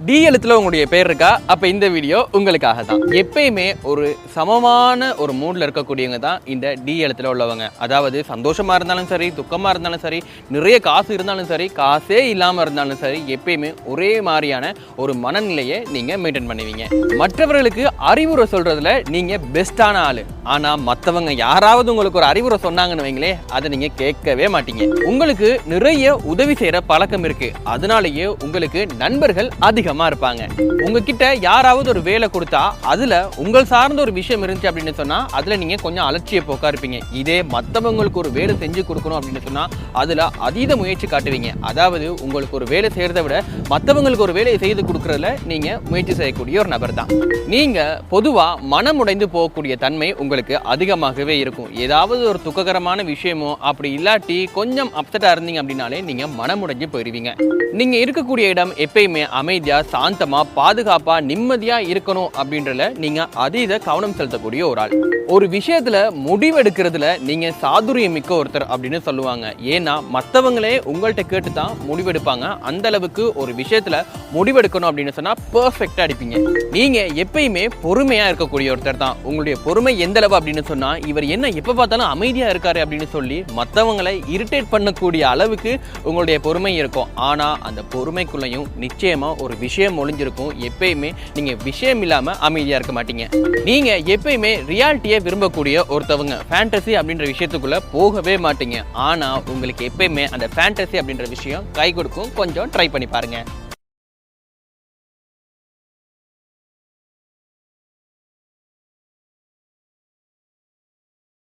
D எழுத்துல உங்களுடைய பேர் இருக்கா? அப்ப இந்த வீடியோ உங்களுக்காக தான். எப்பயுமே ஒரு சமமான ஒரு மூட்ல இருக்கக்கூடியவங்க தான் இந்த டி எழுத்துல உள்ளவங்க. அதாவது சந்தோஷமா இருந்தாலும் சரி, துக்கமா இருந்தாலும் சரி, நிறைய காசு இருந்தாலும் சரி, காசே இல்லாம இருந்தாலும் சரி, எப்பயுமே ஒரே மாதிரியான ஒரு மனநிலையை நீங்க மெயின்டைன் பண்ணுவீங்க. மற்றவர்களுக்கு அறிவுரை சொல்றதுல நீங்க பெஸ்டான ஆளு. ஆனா மத்தவங்க யாராவது உங்களுக்கு ஒரு அறிவுரை சொன்னாங்கன்னு வைங்களே, அதை நீங்க கேட்கவே மாட்டீங்க. உங்களுக்கு நிறைய உதவி செய்யற பழக்கம் இருக்கு. அதனாலேயே உங்களுக்கு நண்பர்கள் அதிகமா இருப்பாங்க. உங்ககிட்ட யாராவது ஒரு வேலை கொடுத்தா அதுல உங்கள் சார்ந்த ஒரு விஷயம் இருந்துச்சு அப்படின்னு சொன்னா அதுல நீங்க கொஞ்சம் அலட்சிய போக்கா இருப்பீங்க. இதே மத்தவங்களுக்கு ஒரு வேலை செஞ்சு கொடுக்கணும் அப்படின்னு சொன்னா அதுல அதீத முயற்சி காட்டுவீங்க. அதாவது உங்களுக்கு ஒரு வேலை செய்யறதை விட மத்தவங்களுக்கு ஒரு வேலையை செய்து கொடுக்கறதுல நீங்க முயற்சி செய்யக்கூடிய ஒரு நபர் தான். நீங்க பொதுவா மனமுடைந்து போகக்கூடிய தன்மை உங்களுக்கு அதிகமாகவே இருக்கும். ஏதாவது ஒரு துக்ககரமான விஷயமோ அப்படி இல்லாட்டி கொஞ்சம் அப்செட்டா இருந்தீங்க அப்படின்னாலே நீங்க மனமுடைஞ்சு போயிருவீங்க. நீங்க இருக்கக்கூடிய இடம் எப்பயுமே அமைதியா, சாந்தமா, பாதுகாப்பா, நிம்மதியா இருக்கணும் அப்படின்றதுல நீங்க அதீத கவனம் செலுத்தக்கூடிய ஒரு ஆள். ஒரு விஷயத்துல முடிவெடுக்கிறதுல நீங்க சாதுரியம் மிக்க ஒருத்தர் அப்படின்னு சொல்லுவாங்க. ஏன்னா மற்றவங்களே உங்கள்கிட்ட கேட்டு தான் முடிவெடுப்பாங்க. அந்த அளவுக்கு ஒரு விஷயத்துல முடிவெடுக்கணும் அப்படின்னு சொன்னா பெர்ஃபெக்டா அடிப்பீங்க. நீங்க எப்பயுமே பொறுமையா இருக்கக்கூடிய ஒருத்தர் தான். உங்களுடைய பொறுமை எந்த அளவு அப்படின்னு சொன்னா, இவர் என்ன எப்ப பார்த்தாலும் அமைதியா இருக்காரு அப்படின்னு சொல்லி மற்றவங்களை இரிட்டேட் பண்ணக்கூடிய அளவுக்கு உங்களுடைய பொறுமை இருக்கும். ஆனா அந்த பொறுமைக்குள்ளையும் நிச்சயமா ஒரு விஷயம் ஒளிஞ்சிருக்கும். எப்பயுமே நீங்க விஷயம் இல்லாம அமைதியா இருக்க மாட்டீங்க. நீங்க எப்பயுமே ரியாலிட்டியை விரும்பக்கூடிய ஒருத்தவங்க. ஃபேண்டசி அப்படின்ற விஷயத்துக்குள்ள போகவே மாட்டீங்க. ஆனா உங்களுக்கு எப்பயுமே அந்த ஃபேண்டசி அப்படின்ற விஷயம் கை கொடுக்கும். கொஞ்சம் ட்ரை பண்ணி பாருங்க.